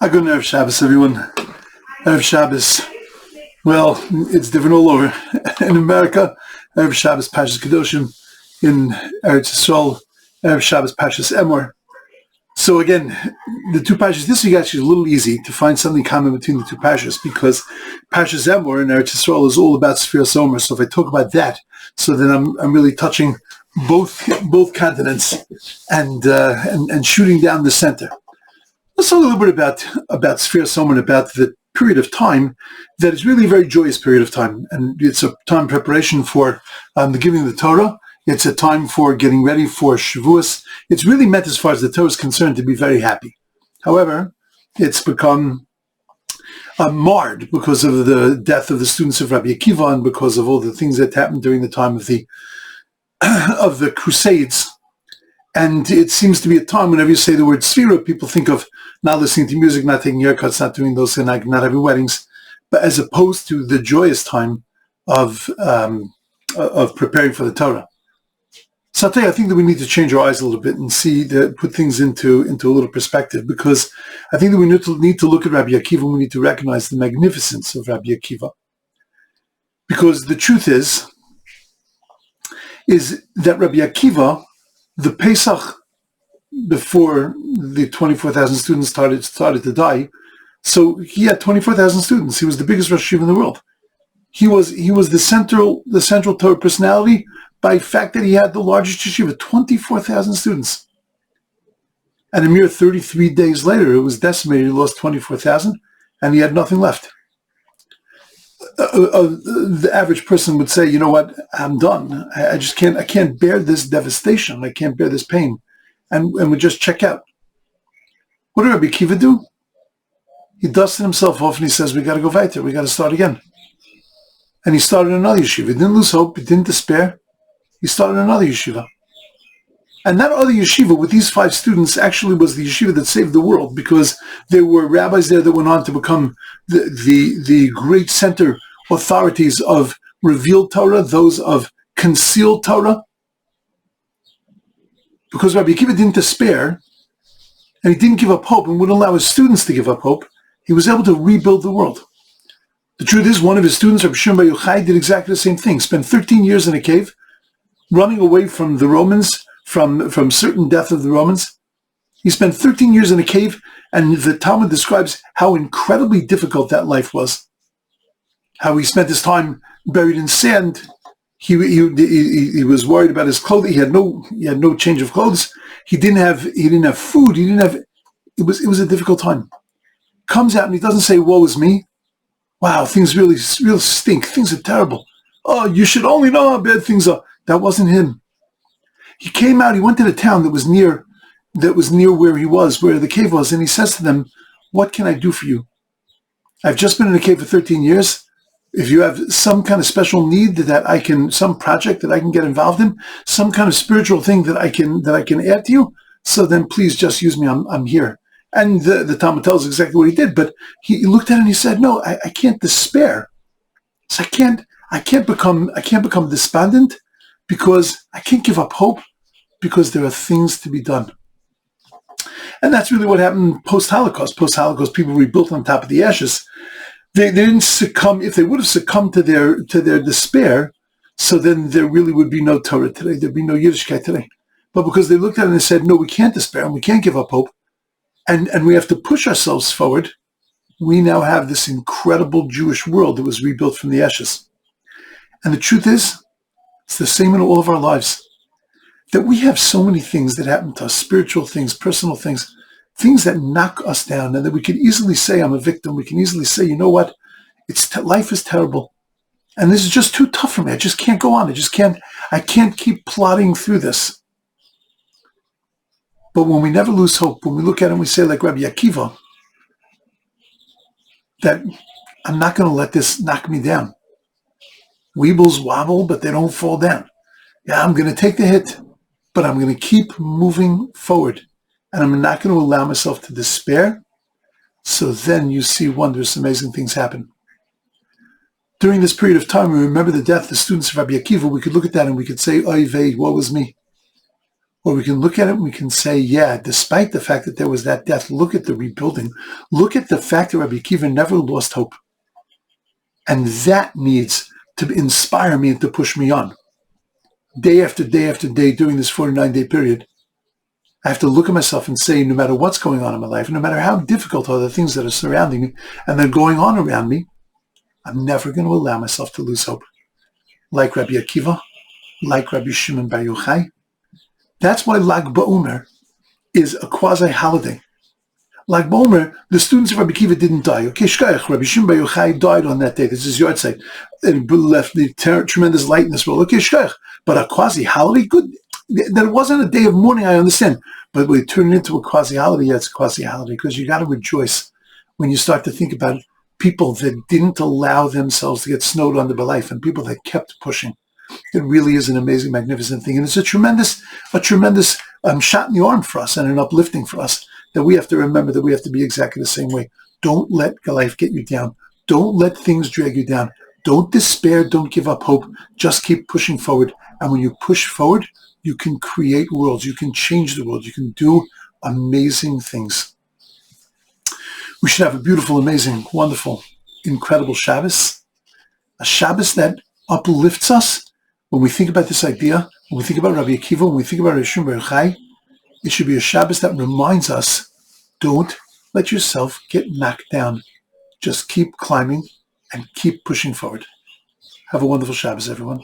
Good Erev Shabbos, everyone. Erev Shabbos. Well, it's different all over. In America, Erev Shabbos Pashas Kedoshim. In Eretz Yisrael, Erev Shabbos Pashas Emor. So again, the two Pashas this week actually is a little easy to find something common between the two Pashas, because Pashas Emor in Eretz Yisrael is all about Sefiras Omer. So if I talk about that, so then I'm really touching both continents and shooting down the center. Let's talk a little bit about Sefiras Omer, about the period of time that is really a very joyous period of time. And it's a time of preparation for the giving of the Torah. It's a time for getting ready for Shavuos. It's really meant, as far as the Torah is concerned, to be very happy. However, it's become marred because of the death of the students of Rabbi Akiva and because of all the things that happened during the time of the Crusades. And it seems to be a time, whenever you say the word Sefira, people think of not listening to music, not taking haircuts, not doing those things, not having weddings, but as opposed to the joyous time of preparing for the Torah. So I'll tell you, I think that we need to change our eyes a little bit and put things into a little perspective, because I think that we need to look at Rabbi Akiva and we need to recognize the magnificence of Rabbi Akiva. Because the truth is that Rabbi Akiva, the Pesach before the 24,000 students started to die, so he had 24,000 students. He was the biggest Rosh Yeshiva in the world. He was the central Torah personality by the fact that he had the largest yeshiva, 24,000 students. And a mere 33 days later, it was decimated. He lost 24,000, and he had nothing left. The average person would say, you know what, I'm done. I can't bear this devastation. I can't bear this pain. And would just check out. What did Rabbi Akiva do? He dusted himself off and he says, we got to go weiter. We got to start again. And he started another yeshiva. He didn't lose hope. He didn't despair. He started another yeshiva. And that other yeshiva with these 5 students actually was the yeshiva that saved the world, because there were rabbis there that went on to become the great center authorities of revealed Torah, those of concealed Torah. Because Rabbi Akiva didn't despair, and he didn't give up hope and wouldn't allow his students to give up hope, he was able to rebuild the world. The truth is, one of his students, Rabbi Shimon Bar Yochai, did exactly the same thing. Spent 13 years in a cave, running away from the Romans, from certain death of the Romans. He spent 13 years in a cave, and the Talmud describes how incredibly difficult that life was. How he spent his time buried in sand. He was worried about his clothing. He had no change of clothes. He didn't have food. It was a difficult time. Comes out and he doesn't say, woe is me. Wow, things really stink. Things are terrible. Oh, you should only know how bad things are. That wasn't him. He came out, he went to the town that was near where he was, where the cave was, and he says to them, what can I do for you? I've just been in a cave for 13 years. If you have some kind of special need some project that I can get involved in, some kind of spiritual thing that I can add to you, so then please just use me. I'm here. And the Talmud tells exactly what he did, but he looked at it and he said, no, I can't despair. So I can't become despondent, because I can't give up hope, because there are things to be done. And that's really what happened post-Holocaust. Post-Holocaust, people rebuilt on top of the ashes. They didn't succumb. If they would have succumbed to their despair, so then there really would be no Torah today. There'd be no Yiddishkeit today. But because they looked at it and they said, no, we can't despair and we can't give up hope, and we have to push ourselves forward, we now have this incredible Jewish world that was rebuilt from the ashes. And the truth is, it's the same in all of our lives, that we have so many things that happen to us, spiritual things, personal things that knock us down, and that we can easily say, I'm a victim. We can easily say, you know what, life is terrible, and this is just too tough for me. I just can't go on. I can't keep plodding through this. But when we never lose hope, when we look at it and we say, like Rabbi Akiva, that I'm not going to let this knock me down. Weebles wobble, but they don't fall down. Yeah, I'm going to take the hit, but I'm going to keep moving forward. And I'm not going to allow myself to despair. So then you see wondrous, amazing things happen. During this period of time, we remember the death of the students of Rabbi Akiva. We could look at that and we could say, oy vey, woe is me. Or we can look at it and we can say, yeah, despite the fact that there was that death, look at the rebuilding. Look at the fact that Rabbi Akiva never lost hope. And that needs to inspire me and to push me on. Day after day after day during this 49-day period, I have to look at myself and say, no matter what's going on in my life, no matter how difficult are the things that are surrounding me and they're going on around me, I'm never going to allow myself to lose hope. Like Rabbi Akiva, like Rabbi Shimon Bar Yochai. That's why Lag BaOmer is a quasi-holiday. Lag BaOmer, the students of Rabbi Akiva didn't die. Okay, shkayach, Rabbi Shimon Bar Yochai died on that day. This is your side. And left the tremendous light in this world. Okay, shkayach. But a quasi-holiday, good. That it wasn't a day of mourning, I understand. But when you turn it into a quasi-holiday, yeah, it's a quasi-holiday because you got to rejoice when you start to think about people that didn't allow themselves to get snowed under by life and people that kept pushing. It really is an amazing, magnificent thing. And it's a tremendous shot in the arm for us and an uplifting for us that we have to remember that we have to be exactly the same way. Don't let life get you down. Don't let things drag you down. Don't despair. Don't give up hope. Just keep pushing forward. And when you push forward, you can create worlds. You can change the world. You can do amazing things. We should have a beautiful, amazing, wonderful, incredible Shabbos. A Shabbos that uplifts us. When we think about this idea, when we think about Rabbi Akiva, when we think about Rabbi Shimon Bar Yochai, it should be a Shabbos that reminds us, don't let yourself get knocked down. Just keep climbing and keep pushing forward. Have a wonderful Shabbos, everyone.